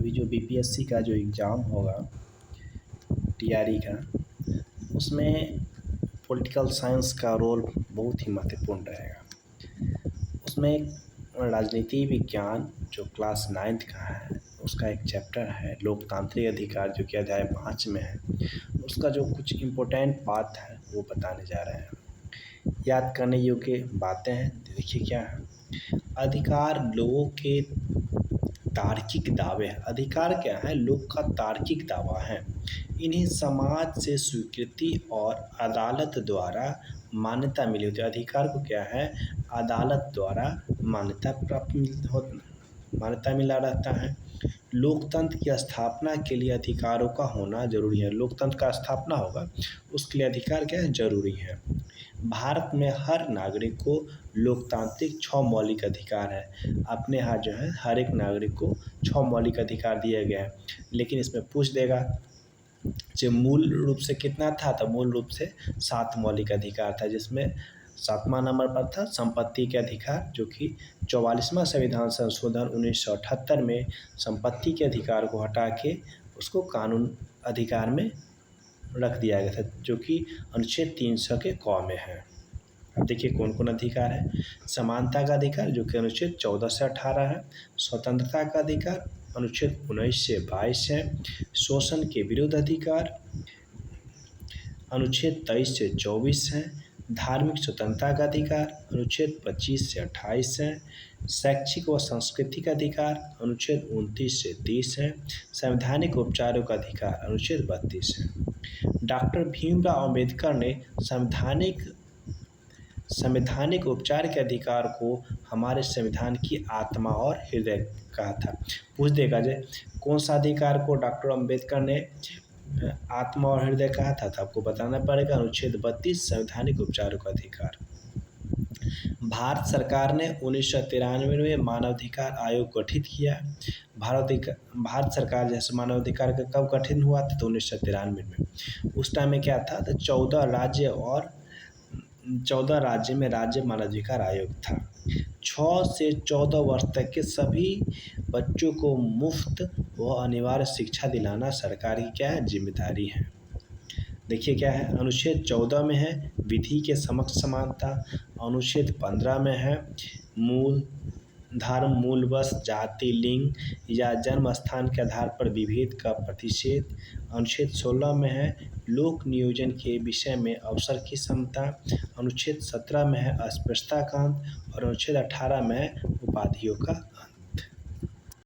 अभी जो बीपीएससी का जो एग्ज़ाम होगा टीआरई का, उसमें पॉलिटिकल साइंस का रोल बहुत ही महत्वपूर्ण रहेगा। उसमें राजनीति विज्ञान जो क्लास 9th का है उसका एक चैप्टर है लोकतांत्रिक अधिकार, जो कि अध्याय 5 में है। उसका जो कुछ इम्पोर्टेंट बात है वो बताने जा रहे हैं। याद करने योग्य बातें हैं, देखिए क्या है। अधिकार लोगों के तार्किक दावे हैं। अधिकार क्या है? लोग का तार्किक दावा है। इन्हें समाज से स्वीकृति और अदालत द्वारा मान्यता मिली होती है। अधिकार को क्या है? अदालत द्वारा मान्यता मिला रहता है। लोकतंत्र की स्थापना के लिए अधिकारों का होना जरूरी है। लोकतंत्र का स्थापना होगा उसके लिए अधिकार क्या है? जरूरी है। भारत में हर नागरिक को लोकतांत्रिक 6 मौलिक अधिकार है। अपने यहाँ जो है हर एक नागरिक को 6 मौलिक अधिकार दिया गया है। लेकिन इसमें पूछ देगा जो मूल रूप से कितना था, तो मूल रूप से 7 मौलिक अधिकार था, जिसमें 7वां नंबर पर था संपत्ति के अधिकार, जो कि 44वां संविधान संशोधन 1978 में संपत्ति के अधिकार को हटा के उसको कानून अधिकार में रख दिया गया था, जो कि अनुच्छेद 300 के क में है। अब देखिए कौन कौन अधिकार है। समानता का अधिकार, जो कि अनुच्छेद 14 से 18 है। स्वतंत्रता का अधिकार अनुच्छेद 19 से 22 है। शोषण के विरुद्ध अधिकार अनुच्छेद 23 से 24 है। धार्मिक स्वतंत्रता का अधिकार अनुच्छेद 25 से 28 है। शैक्षिक व सांस्कृतिक अधिकार अनुच्छेद 29 से 30 है। संवैधानिक उपचारों का अधिकार अनुच्छेद 32 है। डॉक्टर भीमराव अम्बेडकर ने संवैधानिक उपचार के अधिकार को हमारे संविधान की आत्मा और हृदय कहा था। पूछ देगा जे कौन सा अधिकार को डॉक्टर अम्बेडकर ने आत्मा और हृदय कहा था, तो आपको बताना पड़ेगा अनुच्छेद 32 संवैधानिक उपचारों का अधिकार। भारत सरकार ने 1993 में मानवाधिकार आयोग गठित किया। भारत सरकार जैसे मानवाधिकार का कब गठन हुआ था, तो 1993 में। उस टाइम में क्या था, तो 14 राज्य में राज्य मानवाधिकार आयोग था। 6 से 14 वर्ष तक के सभी बच्चों को मुफ्त व अनिवार्य शिक्षा दिलाना सरकार की क्या है? जिम्मेदारी है। देखिए क्या है, अनुच्छेद 14 में है विधि के समक्ष समानता। अनुच्छेद 15 में है मूल धर्म, मूल वंश, जाति, लिंग या जन्म स्थान के आधार पर विभेद का प्रतिषेध। अनुच्छेद 16 में है लोक नियोजन के विषय में अवसर की समता। अनुच्छेद 17 में है अस्पृश्यता का अंत और अनुच्छेद 18 में है उपाधियों का अंत।